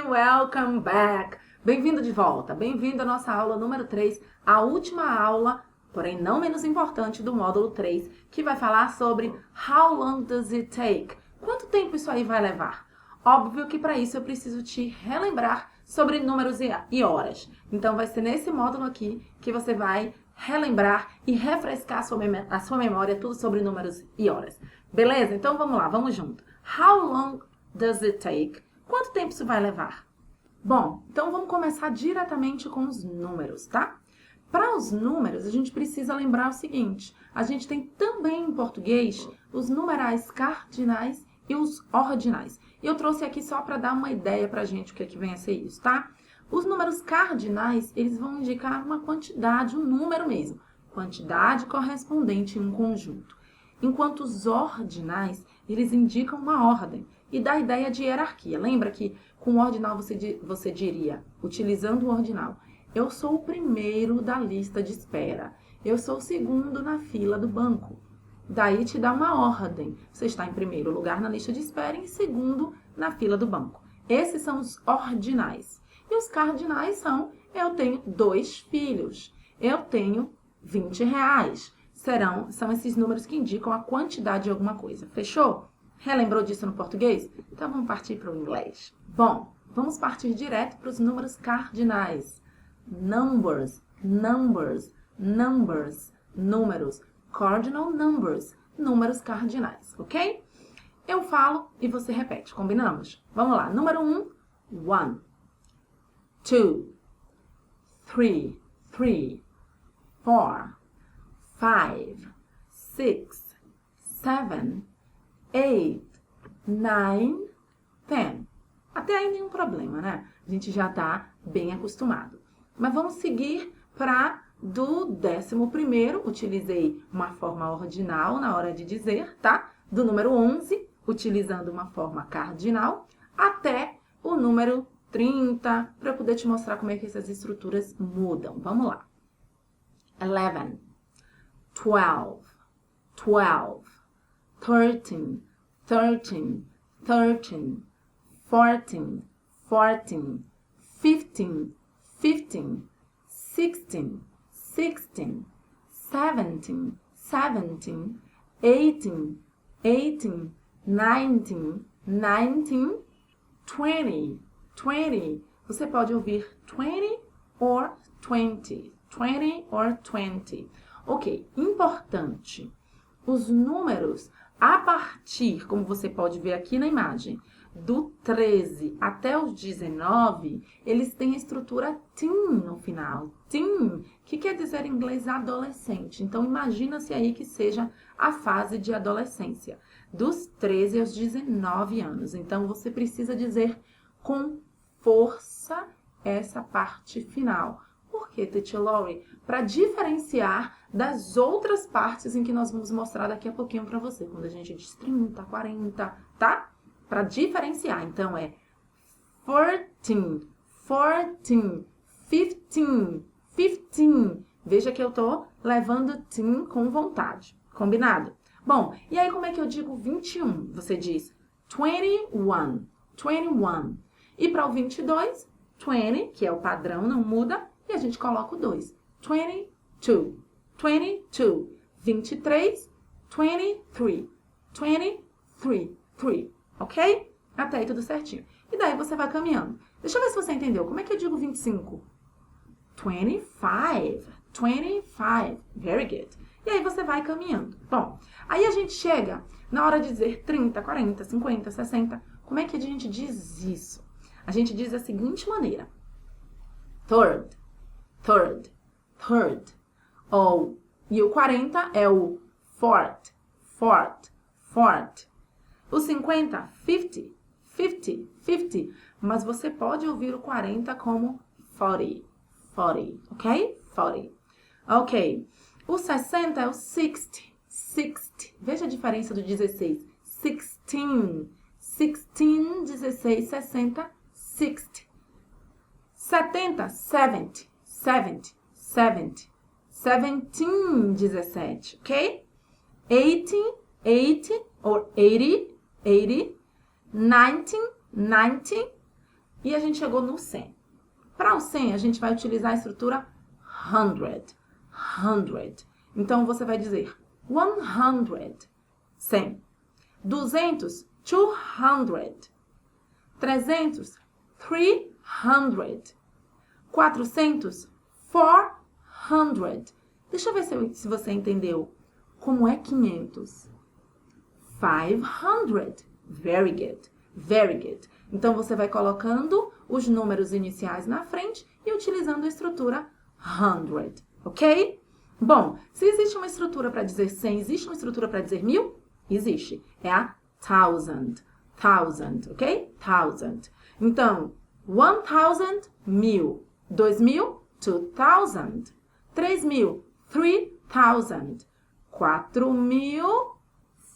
welcome back! Bem-vindo de volta, bem-vindo à nossa aula número 3, a última aula, porém não menos importante, do módulo 3, que vai falar sobre How long does it take? Quanto tempo isso aí vai levar? Óbvio que para isso eu preciso te relembrar sobre números e horas. Então vai ser nesse módulo aqui que você vai relembrar e refrescar a sua memória tudo sobre números e horas. Beleza? Então vamos lá, vamos junto. How long does it take? Quanto tempo isso vai levar? Bom, então vamos começar diretamente com os números, tá? Para os números, a gente precisa lembrar o seguinte. A gente tem também em português os numerais cardinais e os ordinais. E eu trouxe aqui só para dar uma ideia para a gente o que é que vem a ser isso, tá? Os números cardinais, eles vão indicar uma quantidade, um número mesmo. Quantidade correspondente em um conjunto. Enquanto os ordinais, eles indicam uma ordem e dá a ideia de hierarquia. Lembra que com o ordinal você diria, utilizando o ordinal, eu sou o primeiro da lista de espera. Eu sou o segundo na fila do banco. Daí te dá uma ordem. Você está em primeiro lugar na lista de espera e em segundo na fila do banco. Esses são os ordinais. E os cardinais são, eu tenho 2 filhos. Eu tenho 20 reais. São esses números que indicam a quantidade de alguma coisa. Fechou? Relembrou disso no português? Então vamos partir para o inglês. Bom, vamos partir direto para os números cardinais. Numbers, numbers, numbers, números. Cardinal numbers, números cardinais, ok? Eu falo e você repete, combinamos? Vamos lá, número 1, 1. 2, 3, 4, 5, 6, 7, 8, 9, 10. Até aí nenhum problema, né? A gente já tá bem acostumado. Mas vamos seguir para do 11º, utilizei uma forma ordinal na hora de dizer, tá? Do número 11, utilizando uma forma cardinal, até o número 30, para eu poder te mostrar como é que essas estruturas mudam. Vamos lá. 11, 12, 12, 13, 13, 13, 14, 14, 15, 15, 16, 16, 17, 17, 18, 18, 19, 19, 20, 20. Você pode ouvir 20 or 20, 20 or 20. Ok, importante. Os números, a partir, como você pode ver aqui na imagem, do 13 até os 19, eles têm a estrutura teen no final. Teen, que quer dizer em inglês adolescente. Então, imagina-se aí que seja a fase de adolescência, dos 13 aos 19 anos. Então, você precisa dizer com força essa parte final. Por quê, Teacher Lori? Para diferenciar das outras partes em que nós vamos mostrar daqui a pouquinho para você. Quando a gente diz 30, 40, tá? Para diferenciar. Então, é 14, 14, 15, 15. Veja que eu tô levando teen com vontade. Combinado? Bom, e aí como é que eu digo 21? Você diz 21, 21. E para o 22, 20, que é o padrão, não muda. E a gente coloca o 2. 22, 22. 23, 23, 23, 3. Ok? Até aí tudo certinho. E daí você vai caminhando. Deixa eu ver se você entendeu. Como é que eu digo 25? 25. 25. Very good. E aí você vai caminhando. Bom, aí a gente chega na hora de dizer 30, 40, 50, 60. Como é que a gente diz isso? A gente diz da seguinte maneira. Third, third, third. E o 40 é o fourth, fourth, fourth. O 50, 50, 50, 50. Mas você pode ouvir o 40 como 40, 40, ok? 40. Ok. O 60 é o 60, 60. Veja a diferença do 16. 16, 16, 16, 60, 60. 70, 70, 70, 70. 17, 17, ok? 80, 80 or 80, 80. 19, 90. e a gente chegou no 100. Para o 100, a gente vai utilizar a estrutura 100. 100. Então, você vai dizer 100, 100. 200, 200. 300, 300. 400, 400. Deixa eu ver se você entendeu. Como é 500? 500. Very good. Very good. Então, você vai colocando os números iniciais na frente e utilizando a estrutura 100, ok? Bom, se existe uma estrutura para dizer 100, existe uma estrutura para dizer 1000? Existe. É a 1000. 1000, ok? 1000. Então, 1000, 1000. 2000, 2000. 3000, 3000. 4000,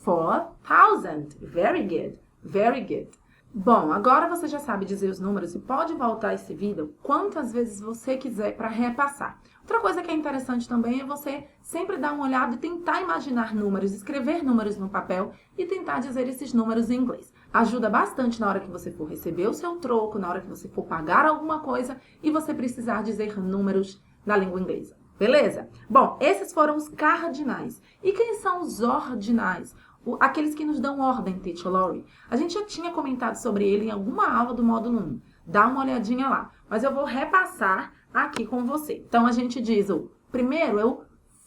4000. Very good. Very good. Bom, agora você já sabe dizer os números e pode voltar esse vídeo quantas vezes você quiser para repassar. Outra coisa que é interessante também é você sempre dar uma olhada e tentar imaginar números, escrever números no papel e tentar dizer esses números em inglês. Ajuda bastante na hora que você for receber o seu troco, na hora que você for pagar alguma coisa e você precisar dizer números na língua inglesa. Beleza? Bom, esses foram os cardinais. E quem são os ordinais? Aqueles que nos dão ordem, Teacher Lori. A gente já tinha comentado sobre ele em alguma aula do módulo 1. Dá uma olhadinha lá. Mas eu vou repassar aqui com você. Então, a gente diz o primeiro é o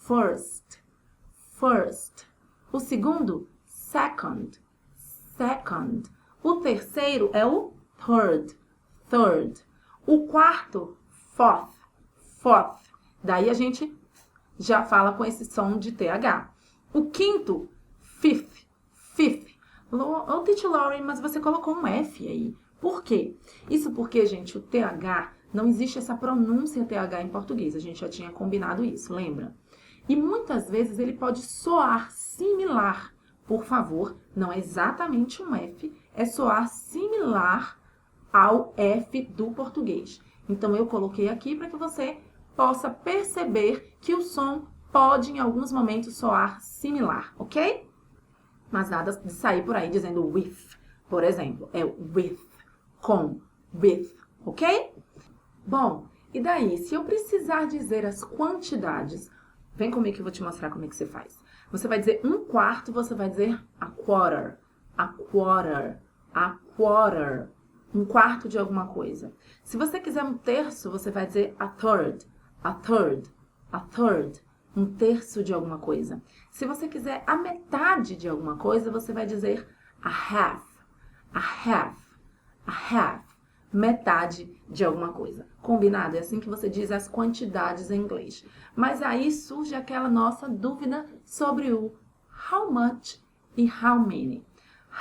first. First. O segundo, second. Second. O terceiro é o third. Third. O quarto, fourth. Fourth. Daí a gente já fala com esse som de TH. O quinto, fifth. Fifth. Oh, Teacher Lori, mas você colocou um F aí. Por quê? Isso porque, gente, o TH, não existe essa pronúncia TH em português. A gente já tinha combinado isso, lembra? E muitas vezes ele pode soar similar. Por favor, não é exatamente um F, é soar similar ao F do português. Então, eu coloquei aqui para que você possa perceber que o som pode, em alguns momentos, soar similar, ok? Mas nada de sair por aí dizendo with, por exemplo. É with, com, with, ok? Bom, e daí, se eu precisar dizer as quantidades, vem comigo que eu vou te mostrar como é que você faz. Você vai dizer 1/4, você vai dizer a quarter, a quarter, a quarter. 1/4 de alguma coisa. Se você quiser 1/3, você vai dizer a third, a third, a third. 1/3 de alguma coisa. Se você quiser a metade de alguma coisa, você vai dizer a half, a half, a half. Metade de alguma coisa. Combinado? É assim que você diz as quantidades em inglês. Mas aí surge aquela nossa dúvida sobre o how much e how many.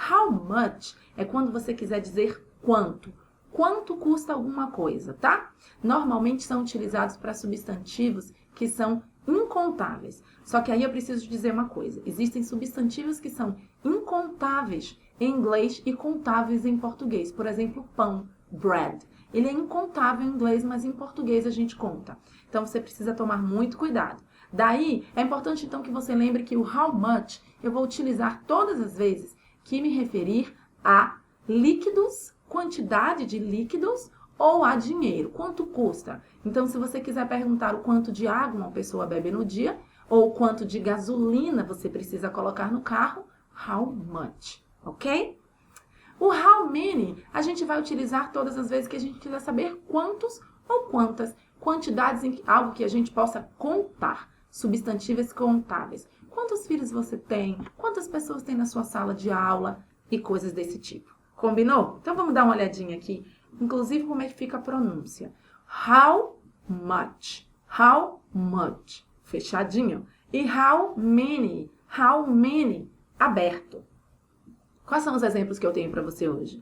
How much é quando você quiser dizer quanto. Quanto custa alguma coisa, tá? Normalmente são utilizados para substantivos que são incontáveis. Só que aí eu preciso dizer uma coisa. Existem substantivos que são incontáveis em inglês e contáveis em português. Por exemplo, pão, bread. Ele é incontável em inglês, mas em português a gente conta. Então, você precisa tomar muito cuidado. Daí, é importante então que você lembre que o how much eu vou utilizar todas as vezes que me referir a líquidos, quantidade de líquidos, ou a dinheiro. Quanto custa? Então, se você quiser perguntar o quanto de água uma pessoa bebe no dia, ou quanto de gasolina você precisa colocar no carro, how much, ok? O how many a gente vai utilizar todas as vezes que a gente quiser saber quantos ou quantas quantidades em algo que a gente possa contar, substantivos contáveis. Quantos filhos você tem? Quantas pessoas tem na sua sala de aula? E coisas desse tipo. Combinou? Então, vamos dar uma olhadinha aqui, inclusive como é que fica a pronúncia. How much? How much? Fechadinho. E how many? How many? Aberto. Quais são os exemplos que eu tenho para você hoje?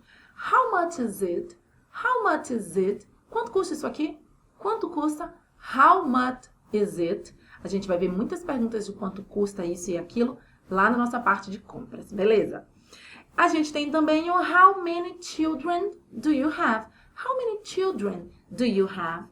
How much is it? How much is it? Quanto custa isso aqui? Quanto custa? How much is it? A gente vai ver muitas perguntas de quanto custa isso e aquilo lá na nossa parte de compras, beleza? A gente tem também o how many children do you have? How many children do you have?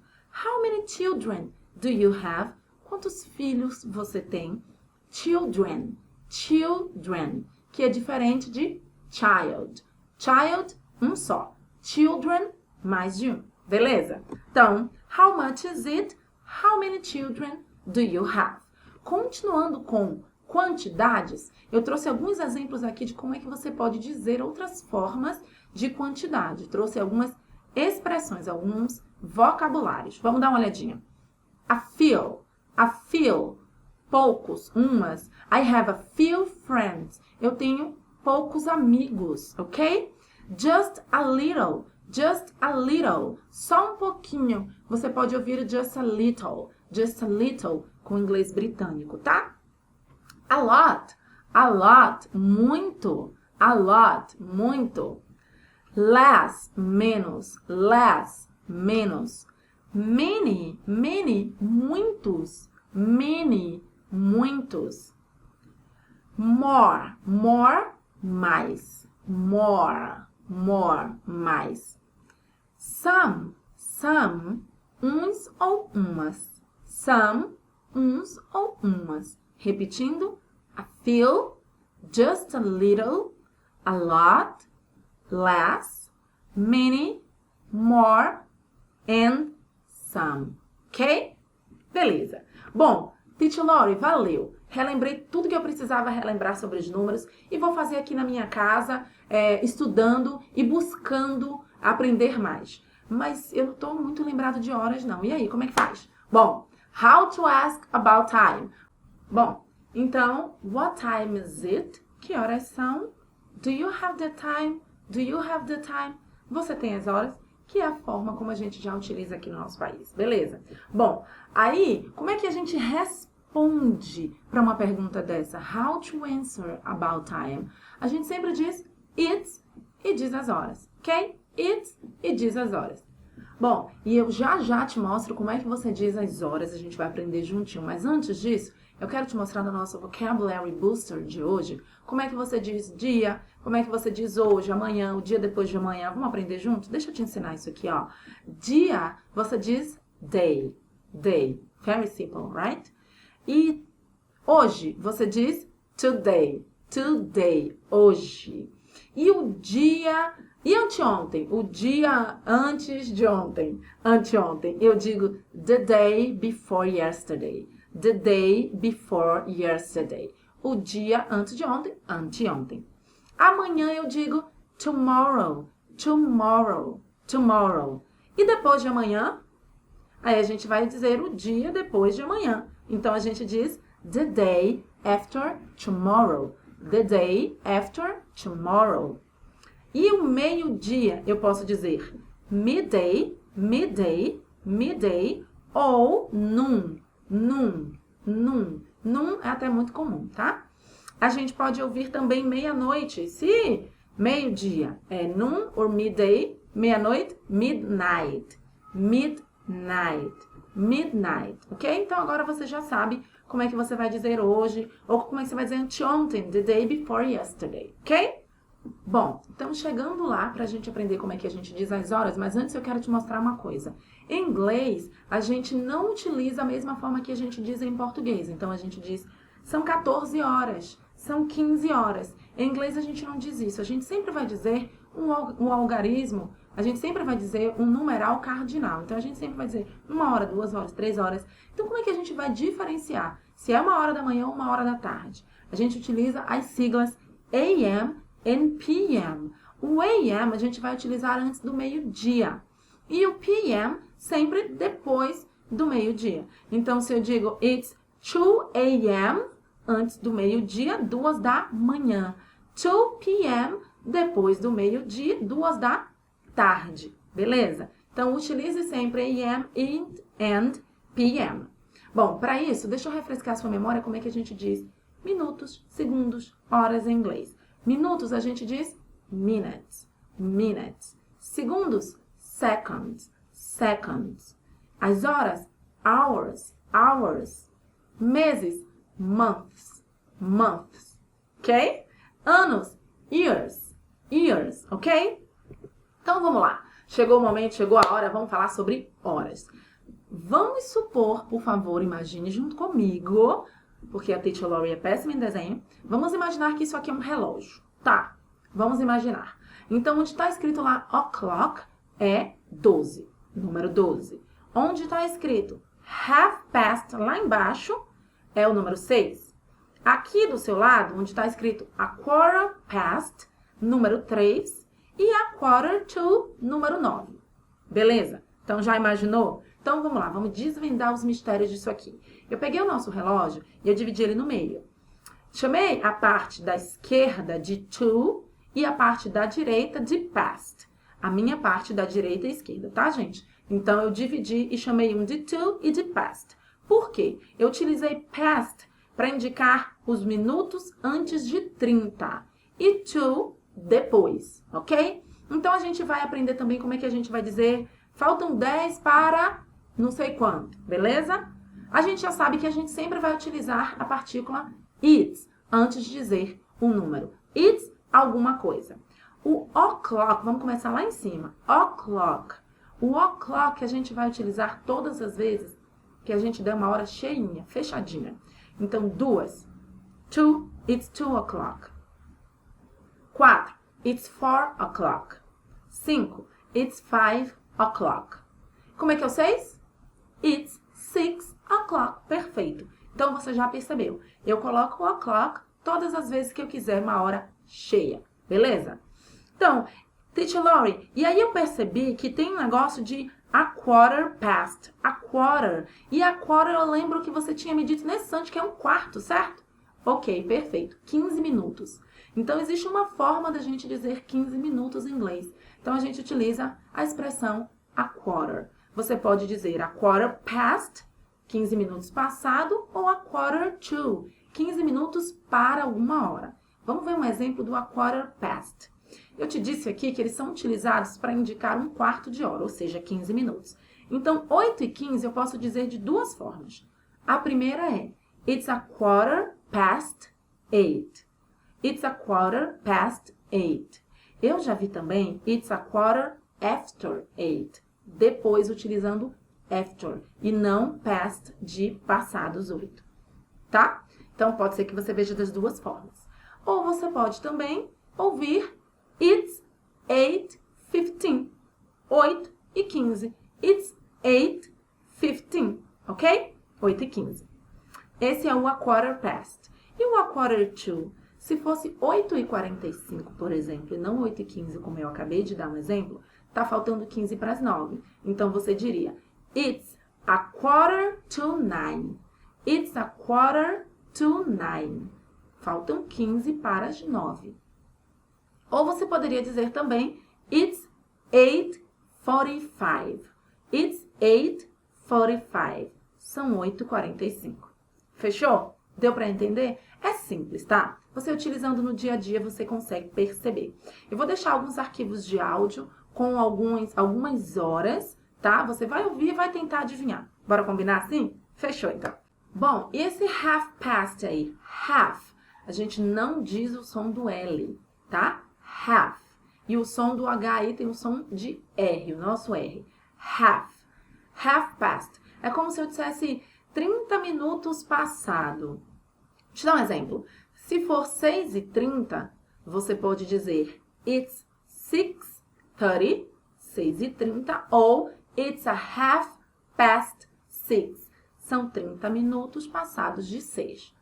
How many children do you have? Quantos filhos você tem? Children. Children. Que é diferente de child. Child, um só. Children, mais de um, beleza? Então, how much is it? How many children do you have? Continuando com quantidades, eu trouxe alguns exemplos aqui de como é que você pode dizer outras formas de quantidade. Trouxe algumas expressões, alguns vocabulários. Vamos dar uma olhadinha. A few, poucos, umas. I have a few friends. Eu tenho poucos amigos, ok? Just a little, só um pouquinho. Você pode ouvir just a little, com o inglês britânico, tá? A lot, muito, muito. Less, menos. Many, muitos. More, mais. Mais. Some, uns ou umas. Uns ou umas. Repetindo, a few, just a little, a lot, less, many, more, and some. Ok? Beleza. Bom, Teacher Lori, valeu. Relembrei tudo que eu precisava relembrar sobre os números e vou fazer aqui na minha casa, estudando e buscando aprender mais. Mas eu não estou muito lembrado de horas, não. E aí, como é que faz? Bom, how to ask about time. Bom, então, what time is it? Que horas são? Do you have the time? Você tem as horas? Que é a forma como a gente já utiliza aqui no nosso país. Beleza? Bom, aí, como é que a gente responde para uma pergunta dessa? How to answer about time? A gente sempre diz it's e diz as horas, ok? It's e diz as horas. Bom, e eu já te mostro como é que você diz as horas, a gente vai aprender juntinho. Mas antes disso, eu quero te mostrar no nosso Vocabulary Booster de hoje, como é que você diz dia, como é que você diz hoje, amanhã, o dia depois de amanhã. Vamos aprender junto? Deixa eu te ensinar isso aqui, ó. Dia, você diz day. Very simple, right? E hoje, você diz today. Hoje. E o dia... E anteontem? O dia antes de ontem. Anteontem. Eu digo the day before yesterday. O dia antes de ontem, anteontem. Amanhã eu digo tomorrow. E depois de amanhã? Aí a gente vai dizer o dia depois de amanhã. Então a gente diz the day after tomorrow. E o meio-dia, eu posso dizer midday ou noon. Noon é até muito comum, tá? A gente pode ouvir também meia-noite. Se meio-dia é noon ou midday, meia-noite, midnight, ok? Então agora você já sabe como é que você vai dizer hoje, ou como é que você vai dizer anteontem, the day before yesterday, ok? Bom, estamos chegando lá para a gente aprender como é que a gente diz as horas, mas antes eu quero te mostrar uma coisa. Em inglês, a gente não utiliza a mesma forma que a gente diz em português. Então, a gente diz, são 14 horas, são 15 horas. Em inglês, a gente não diz isso. A gente sempre vai dizer um algarismo, a gente sempre vai dizer um numeral cardinal. Então, a gente sempre vai dizer 1 hora, 2 horas, 3 horas. Então, como é que a gente vai diferenciar se é 1 hora da manhã ou 1 hora da tarde? A gente utiliza as siglas AM and PM. O AM a gente vai utilizar antes do meio-dia. E o PM sempre depois do meio-dia. Então, se eu digo it's 2 AM, antes do meio-dia, 2 da manhã. 2 PM, depois do meio-dia, 2 da tarde. Beleza? Então, utilize sempre AM and PM. Bom, para isso, deixa eu refrescar a sua memória como é que a gente diz minutos, segundos, horas em inglês. Minutos a gente diz minutes. Segundos, seconds. As horas, hours. Meses, months. Ok? Anos, years, ok? Então vamos lá. Chegou o momento, chegou a hora, vamos falar sobre horas. Vamos supor, por favor, imagine junto comigo, porque a Teacher Lori é péssima em desenho. Vamos imaginar que isso aqui é um relógio. Tá, vamos imaginar. Então, onde está escrito lá o'clock é 12. Número 12. Onde está escrito half past, lá embaixo, é o número 6. Aqui do seu lado, onde está escrito a quarter past, número 3, e a quarter to, número 9. Beleza? Então, já imaginou? Então, vamos lá, vamos desvendar os mistérios disso aqui. Eu peguei o nosso relógio e eu dividi ele no meio. Chamei a parte da esquerda de to e a parte da direita de past. A minha parte da direita e esquerda, tá, gente? Então, eu dividi e chamei um de to e de past. Por quê? Eu utilizei past para indicar os minutos antes de 30 e to depois, ok? Então, a gente vai aprender também como é que a gente vai dizer faltam 10 para não sei quanto, beleza? A gente já sabe que a gente sempre vai utilizar a partícula it's antes de dizer um número. It's alguma coisa. O o'clock, vamos começar lá em cima. O'clock. O o'clock a gente vai utilizar todas as vezes que a gente der uma hora cheinha, fechadinha. Então, 2. 2, it's 2 o'clock. 4, it's 4 o'clock. 5, it's 5 o'clock. Como é que é o 6? It's 6 o'clock. Perfeito. Então, você já percebeu. Eu coloco o o'clock todas as vezes que eu quiser uma hora cheia. Beleza? Então, Teacher Lori, e aí eu percebi que tem um negócio de a quarter past. A quarter. E a quarter eu lembro que você tinha me dito nesse instante que é um quarto, certo? Ok, perfeito. 15 minutos. Então, existe uma forma da gente dizer 15 minutos em inglês. Então, a gente utiliza a expressão a quarter. Você pode dizer a quarter past, 15 minutos passado, ou a quarter to, 15 minutos para 1 hora. Vamos ver um exemplo do a quarter past. Eu te disse aqui que eles são utilizados para indicar um quarto de hora, ou seja, 15 minutos. Então, 8h15 eu posso dizer de duas formas. A primeira é it's a quarter past 8. It's a quarter past 8. Eu já vi também it's a quarter after 8. Depois utilizando after e não past de passados 8. Tá? Então, pode ser que você veja das duas formas. Ou você pode também ouvir it's 8:15. 8h15. It's 8:15. Ok? 8h15. Esse é o a quarter past. E o a quarter to? Se fosse 8h45, por exemplo, e não 8h15, como eu acabei de dar um exemplo, tá faltando 15 para as 9. Então, você diria, it's a quarter to 9. It's a quarter to 9. Faltam 15 para as 9. Ou você poderia dizer também, it's 8:45. It's 8:45. São 8h45. Fechou? Deu para entender? É simples, tá? Você utilizando no dia a dia, você consegue perceber. Eu vou deixar alguns arquivos de áudio com algumas horas, tá? Você vai ouvir e vai tentar adivinhar. Bora combinar assim? Fechou, então. Bom, e esse half past aí? Half. A gente não diz o som do L, tá? Half. E o som do H aí tem o som de R, o nosso R. Half. Half past. É como se eu dissesse 30 minutos passado. Deixa eu dar um exemplo. Se for 6h30, você pode dizer it's 6:30, 6h30, ou it's a half past 6. São 30 minutos passados de 6.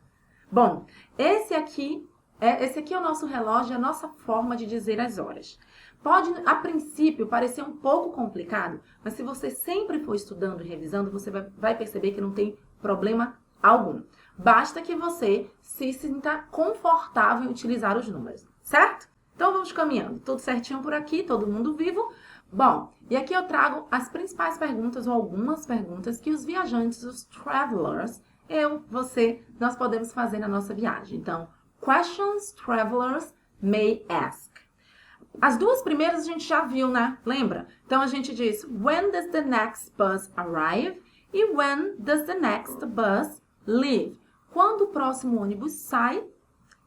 Bom, esse aqui é o nosso relógio, a nossa forma de dizer as horas. Pode, a princípio, parecer um pouco complicado, mas se você sempre for estudando e revisando, você vai perceber que não tem problema algum. Basta que você se sinta confortável em utilizar os números, certo? Então, vamos caminhando. Tudo certinho por aqui, todo mundo vivo. Bom, e aqui eu trago as principais perguntas ou algumas perguntas que os viajantes, os travelers, nós podemos fazer na nossa viagem. Então, questions travelers may ask. As duas primeiras a gente já viu, né? Lembra? Então, a gente diz, when does the next bus arrive? E when does the next bus leave? Quando o próximo ônibus sai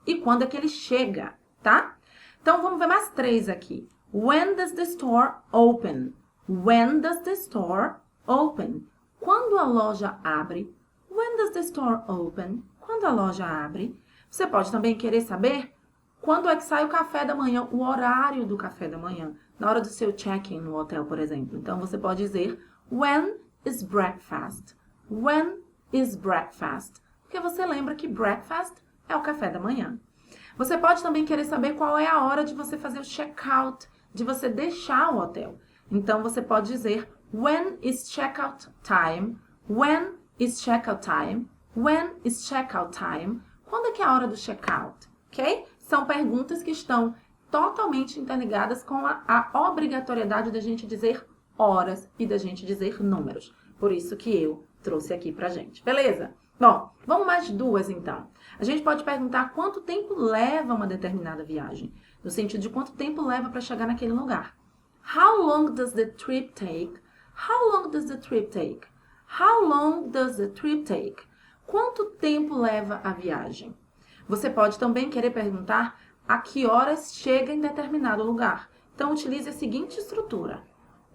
e quando é que ele chega, tá? Então, vamos ver mais 3 aqui. When does the store open? When does the store open? Quando a loja abre? When does the store open? Quando a loja abre? Você pode também querer saber quando é que sai o café da manhã, o horário do café da manhã. na hora do seu check-in no hotel, por exemplo. Então, você pode dizer when is breakfast? When is breakfast? Porque você lembra que breakfast é o café da manhã. Você pode também querer saber qual é a hora de você fazer o check-out, de você deixar o hotel. Então, você pode dizer when is check-out time? When is check-out time? When is check-out time? Quando é que é a hora do check-out? Ok? São perguntas que estão totalmente interligadas com a obrigatoriedade da gente dizer horas e da gente dizer números. Por isso que eu trouxe aqui pra gente. Beleza? Bom, vamos mais duas então. A gente pode perguntar quanto tempo leva uma determinada viagem. No sentido de quanto tempo leva para chegar naquele lugar. How long does the trip take? How long does the trip take? How long does the trip take? Quanto tempo leva a viagem? Você pode também querer perguntar a que horas chega em determinado lugar. Então, utilize a seguinte estrutura.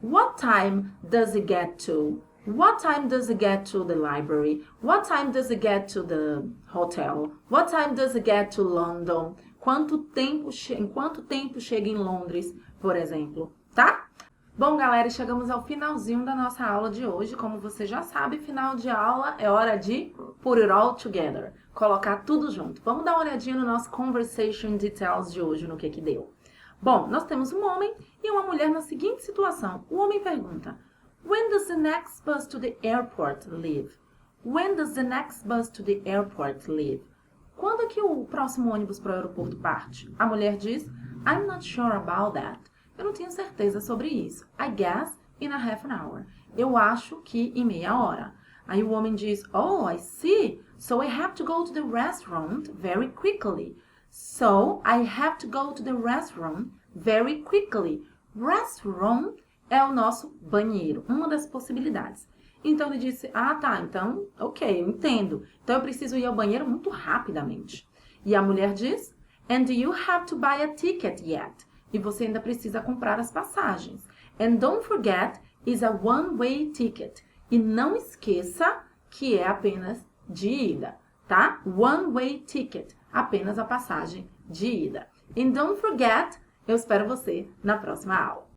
What time does it get to? What time does it get to the library? What time does it get to the hotel? What time does it get to London? Em quanto tempo chega em Londres, por exemplo, tá? Bom, galera, chegamos ao finalzinho da nossa aula de hoje. Como você já sabe, final de aula é hora de put it all together. Colocar tudo junto. Vamos dar uma olhadinha no nosso Conversation Details de hoje, no que deu. Bom, nós temos um homem e uma mulher na seguinte situação. O homem pergunta, when does the next bus to the airport leave? When does the next bus to the airport leave? Quando é que o próximo ônibus para o aeroporto parte? A mulher diz, I'm not sure about that. Eu não tenho certeza sobre isso. I guess in a half an hour. Eu acho que em meia hora. Aí o homem diz, oh, I see. So I have to go to the restaurant very quickly. So I have to go to the restaurant very quickly. Restaurant é o nosso banheiro, uma das possibilidades. Então ele disse, ah tá, então, ok, eu entendo. Então eu preciso ir ao banheiro muito rapidamente. E a mulher diz, and you have to buy a ticket yet. E você ainda precisa comprar as passagens. And don't forget, is a one-way ticket. E não esqueça que é apenas de ida, tá? One-way ticket, apenas a passagem de ida. And don't forget, eu espero você na próxima aula.